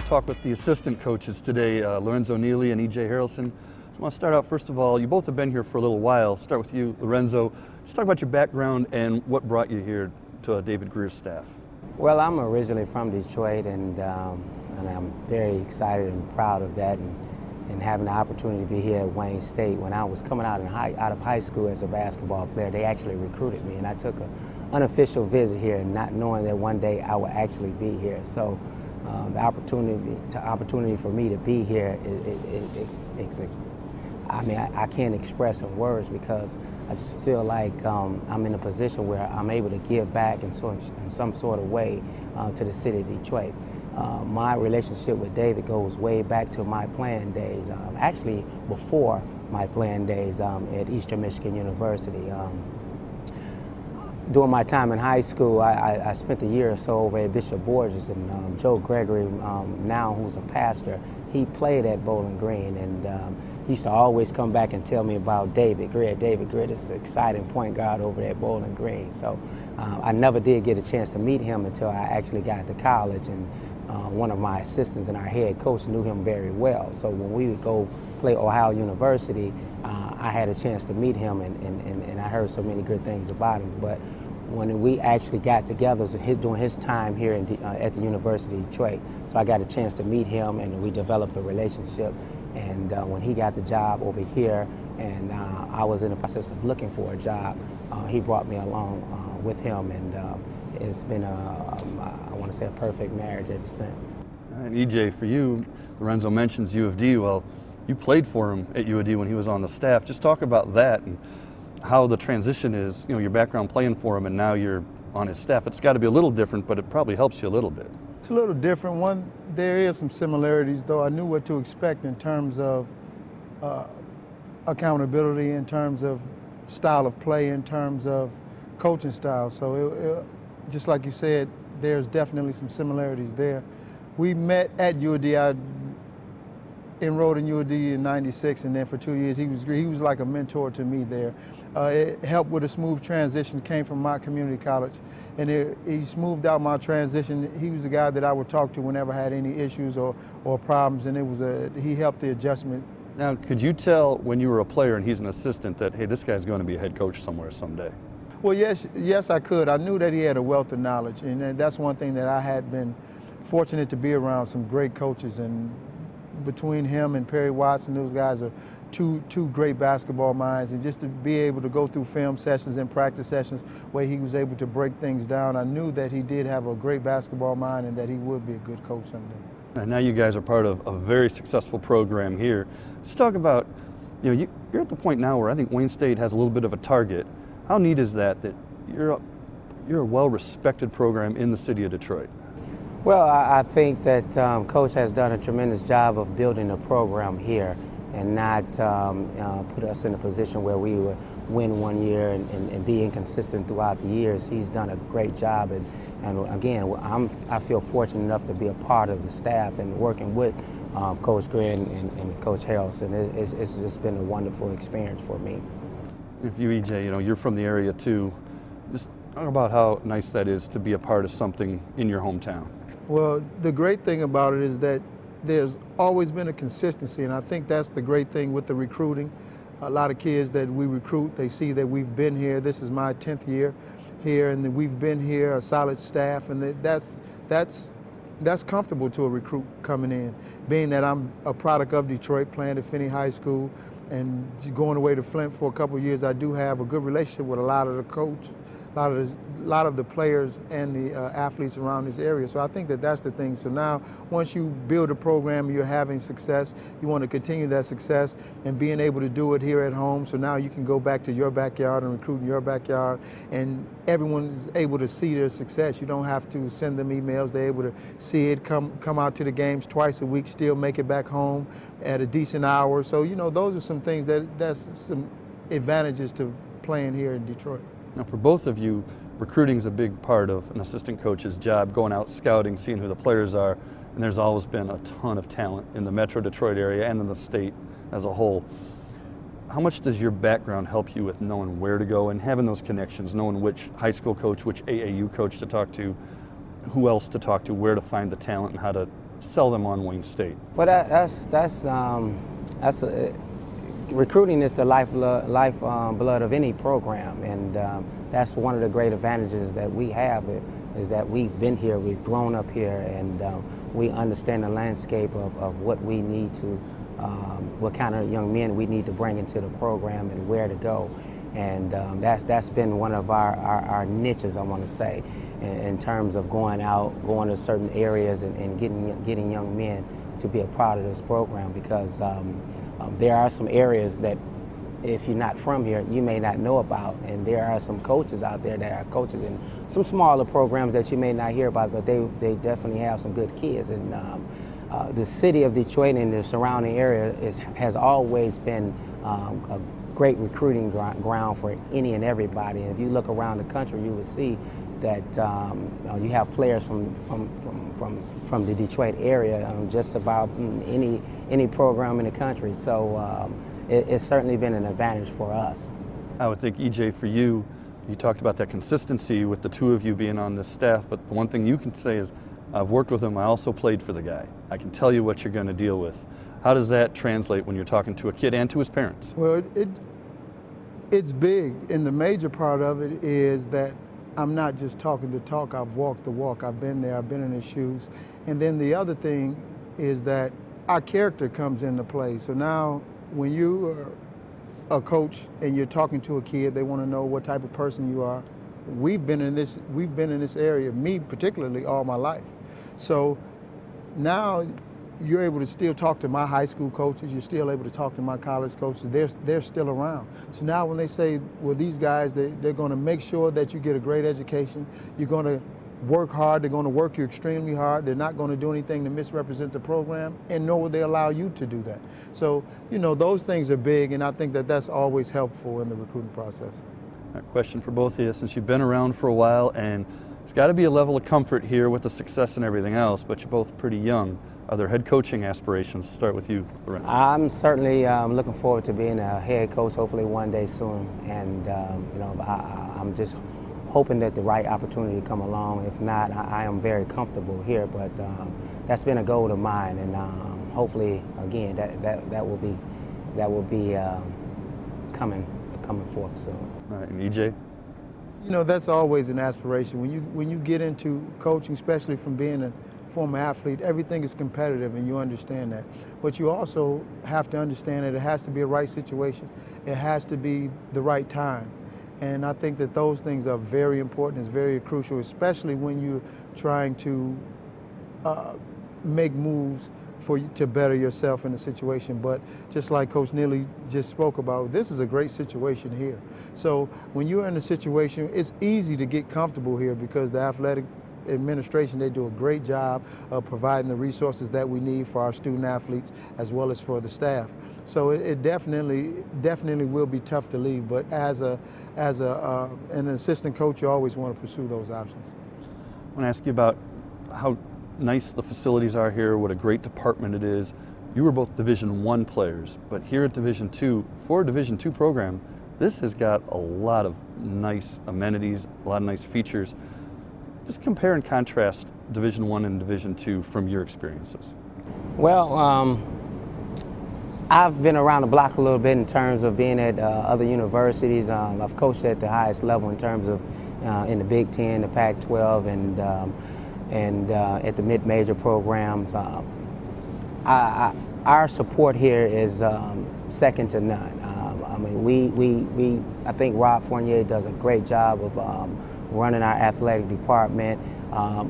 talk with the assistant coaches today, Lorenzo Neely and E.J. Haralson. I want to start out, first of all, you both have been here for a little while. Start with you, Lorenzo. Just talk about your background and what brought you here to David Greer's staff. Well, I'm originally from Detroit, and I'm very excited and proud of that, and having the opportunity to be here at Wayne State. When I was coming out of high school as a basketball player, they actually recruited me, and I took an unofficial visit here, not knowing that one day I would actually be here. So the opportunity for me to be here, I can't express in words, because I just feel like I'm in a position where I'm able to give back in some sort of way to the city of Detroit. My relationship with David goes way back to my playing days, actually before my playing days at Eastern Michigan University. During my time in high school, I spent a year or so over at Bishop Borges, and Joe Gregory, now who's a pastor, he played at Bowling Green, and he used to always come back and tell me about David Greer. David Greer is an exciting point guard over at Bowling Green. So I never did get a chance to meet him until I actually got to college, and one of my assistants and our head coach knew him very well. So when we would go play Ohio University, I had a chance to meet him, and I heard so many good things about him. But when we actually got together during his time here at the University of Detroit, so I got a chance to meet him, and we developed a relationship. And when he got the job over here, and I was in the process of looking for a job, he brought me along with him, and it's been I want to say a perfect marriage ever since. And EJ, for you, Lorenzo mentions U of D. Well, you played for him at U of D when he was on the staff. Just talk about that and how the transition is, your background playing for him and now you're on his staff. It's got to be a little different, but it probably helps you a little bit. It's a little different. There is some similarities, though. I knew what to expect in terms of accountability, in terms of style of play, in terms of coaching style. So just like you said, there's definitely some similarities there. We met at U of D. I enrolled in U of D in '96, and then for 2 years he was like a mentor to me there. It helped with a smooth transition. Came from my community college, and he smoothed out my transition. He was the guy that I would talk to whenever I had any issues or problems, and he helped the adjustment. Now, could you tell when you were a player and he's an assistant that, hey, this guy's going to be a head coach somewhere someday? Well, yes, I could. I knew that he had a wealth of knowledge, and that's one thing that I had been fortunate to be around some great coaches. And between him and Perry Watson, those guys are two great basketball minds. And just to be able to go through film sessions and practice sessions where he was able to break things down, I knew that he did have a great basketball mind and that he would be a good coach someday. And now you guys are part of a very successful program here. Just talk about, you're at the point now where I think Wayne State has a little bit of a target. How neat is that you're a well-respected program in the city of Detroit? Well, I think that Coach has done a tremendous job of building a program here and not put us in a position where we would win one year and be inconsistent throughout the years. He's done a great job, and again, I feel fortunate enough to be a part of the staff and working with Coach Greer and Coach Haralson. It's just been a wonderful experience for me. If you, EJ, you're from the area too, just talk about how nice that is to be a part of something in your hometown. Well, the great thing about it is that there's always been a consistency, and I think that's the great thing with the recruiting. A lot of kids that we recruit, they see that we've been here. This is my 10th year here, and we've been here, a solid staff, and that's comfortable to a recruit coming in. Being that I'm a product of Detroit, playing at Finney High School, and going away to Flint for a couple of years, I do have a good relationship with a lot of the coaches, a lot of the players and the athletes around this area. So I think that that's the thing. So now, once you build a program, you're having success, you want to continue that success and being able to do it here at home. So now you can go back to your backyard and recruit in your backyard, and everyone is able to see their success. You don't have to send them emails. They're able to see it, come out to the games twice a week, still make it back home at a decent hour. So, those are some things that's some advantages to playing here in Detroit. Now, for both of you, recruiting is a big part of an assistant coach's job, going out scouting, seeing who the players are, and there's always been a ton of talent in the Metro Detroit area and in the state as a whole. How much does your background help you with knowing where to go and having those connections, knowing which high school coach, which AAU coach to talk to, who else to talk to, where to find the talent, and how to sell them on Wayne State? Well, recruiting is the lifeblood of any program, and that's one of the great advantages that we have is that we've been here, we've grown up here, and we understand the landscape of what we need to, what kind of young men we need to bring into the program and where to go. And that's been one of our niches, I want to say, in terms of going out, going to certain areas and getting young men to be a part of this program, because there are some areas that if you're not from here, you may not know about, and there are some coaches out there that are coaches in some smaller programs that you may not hear about, but they definitely have some good kids. And the city of Detroit and the surrounding area has always been a great recruiting ground for any and everybody. And if you look around the country, you will see that you have players from the Detroit area, just about any program in the country. So it's certainly been an advantage for us. I would think, E.J., for you, you talked about that consistency with the two of you being on this staff, but the one thing you can say is, I've worked with him, I also played for the guy. I can tell you what you're going to deal with. How does that translate when you're talking to a kid and to his parents? Well, it's big, and the major part of it is that I'm not just talking the talk, I've walked the walk. I've been there, I've been in his shoes. And then the other thing is that our character comes into play. So now when you are a coach and you're talking to a kid, they want to know what type of person you are. We've been in this area, me particularly, all my life. So now you're able to still talk to my high school coaches, you're still able to talk to my college coaches, they're still around. So now when they say, well, these guys, they're going to make sure that you get a great education, you're going to work hard, they're going to work you extremely hard, they're not going to do anything to misrepresent the program, and nor will they allow you to do that. So, those things are big, and I think that that's always helpful in the recruiting process. All right, question for both of you, since you've been around for a while, and there's got to be a level of comfort here with the success and everything else, but you're both pretty young. Are there head coaching aspirations? To start with you, Lorenzo. I'm certainly looking forward to being a head coach, hopefully one day soon. And I'm just hoping that the right opportunity come along. If not, I am very comfortable here. But that's been a goal of mine, and hopefully, again, that will be coming forth soon. All right, and E.J.? That's always an aspiration. When you get into coaching, especially from being a former athlete, everything is competitive, and you understand that. But you also have to understand that it has to be a right situation. It has to be the right time. And I think that those things are very important. It's very crucial, especially when you're trying to make moves to better yourself in a situation. But just like Coach Neely just spoke about, this is a great situation here. So when you're in a situation, it's easy to get comfortable here because the athletic administration, they do a great job of providing the resources that we need for our student athletes as well as for the staff. So it definitely will be tough to leave, but as an assistant coach, you always want to pursue those options. I want to ask you about how nice the facilities are here, what a great department it is. You were both Division I players, but here at Division II, for a Division II program, this has got a lot of nice amenities, a lot of nice features. Just compare and contrast Division I and Division II from your experiences. Well, I've been around the block a little bit in terms of being at other universities. I've coached at the highest level in terms of in the Big Ten, the Pac-12, and at the mid-major programs. Our support here is second to none. I think Rob Fournier does a great job of running our athletic department,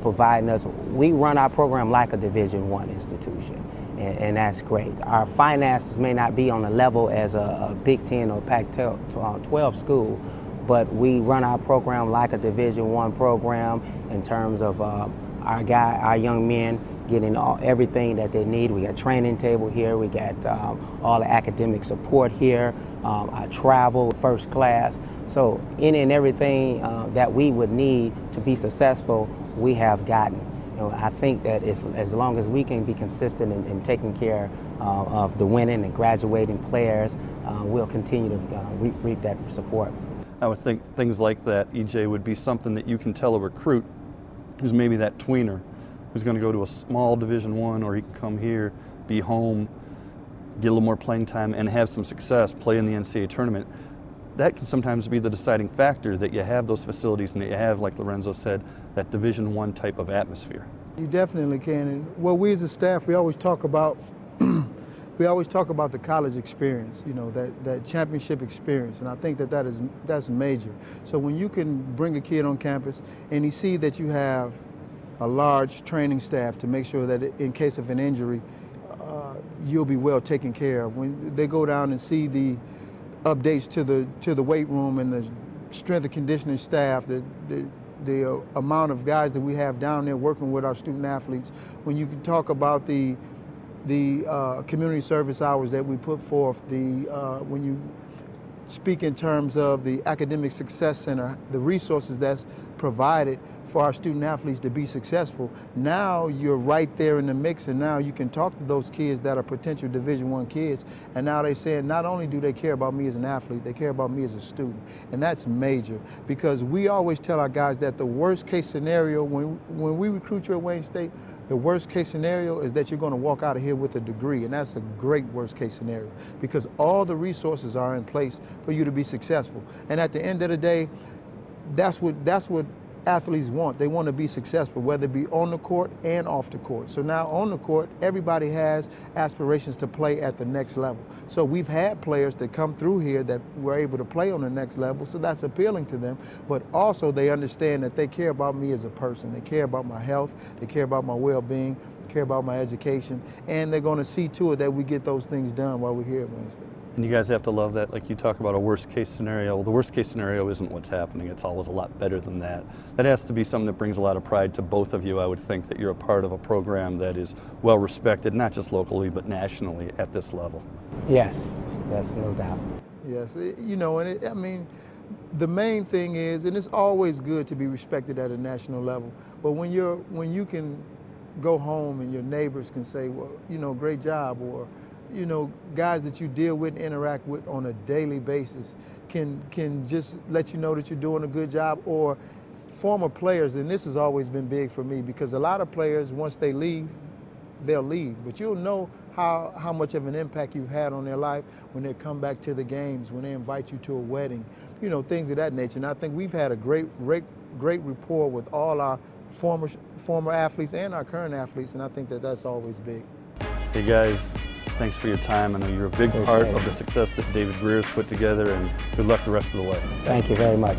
providing us. We run our program like a Division I institution, and that's great. Our finances may not be on the level as a Big Ten or Pac-12 school, but we run our program like a Division I program in terms of our young men getting everything that they need. We got a training table here. We got all the academic support here. Our travel, first class. So any and everything that we would need to be successful, we have gotten. I think that as long as we can be consistent in taking care of the winning and graduating players, we'll continue to reap that support. I would think things like that, E.J., would be something that you can tell a recruit who's maybe that tweener who's going to go to a small Division I, or he can come here, be home, get a little more playing time, and have some success, play in the NCAA tournament. That can sometimes be the deciding factor, that you have those facilities and that you have, like Lorenzo said, that Division I type of atmosphere. You definitely can. And well, we as a staff, we always talk about the college experience, you know, that championship experience, and I think that's major. So when you can bring a kid on campus and you see that you have a large training staff to make sure that in case of an injury, you'll be well taken care of. When they go down and see the updates to the weight room and the strength and conditioning staff, the amount of guys that we have down there working with our student athletes, when you can talk about the community service hours that we put forth, when you speak in terms of the Academic Success Center, the resources that's provided for our student athletes to be successful, now you're right there in the mix, and now you can talk to those kids that are potential Division I kids, and now they're saying not only do they care about me as an athlete, they care about me as a student, and that's major, because we always tell our guys that the worst case scenario when we recruit you at Wayne State, the worst case scenario is that you're going to walk out of here with a degree, and that's a great worst case scenario, because all the resources are in place for you to be successful. And at the end of the day, that's what athletes want. They want to be successful, whether it be on the court and off the court. So now on the court, everybody has aspirations to play at the next level. So we've had players that come through here that were able to play on the next level, so that's appealing to them. But also they understand that they care about me as a person. They care about my health, they care about my well-being, they care about my education, and they're going to see to it that we get those things done while we're here at Wayne State. And you guys have to love that. Like, you talk about a worst case scenario. Well, the worst case scenario isn't what's happening. It's always a lot better than that. That has to be something that brings a lot of pride to both of you, I would think, that you're a part of a program that is well respected, not just locally, but nationally at this level. Yes, no doubt. Yes, you know, and I mean, the main thing is, and it's always good to be respected at a national level, but when you can go home and your neighbors can say, well, you know, great job, or you know, guys that you deal with and interact with on a daily basis can just let you know that you're doing a good job, or former players, and this has always been big for me, because a lot of players, once they leave, they'll leave, but you'll know how much of an impact you've had on their life when they come back to the games, when they invite you to a wedding, you know, things of that nature. And I think we've had a great rapport with all our former athletes and our current athletes, and I think that's always big. Hey guys, thanks for your time. I know you're a big part of the success that David Greer's put together, and good luck the rest of the way. Thank you very much.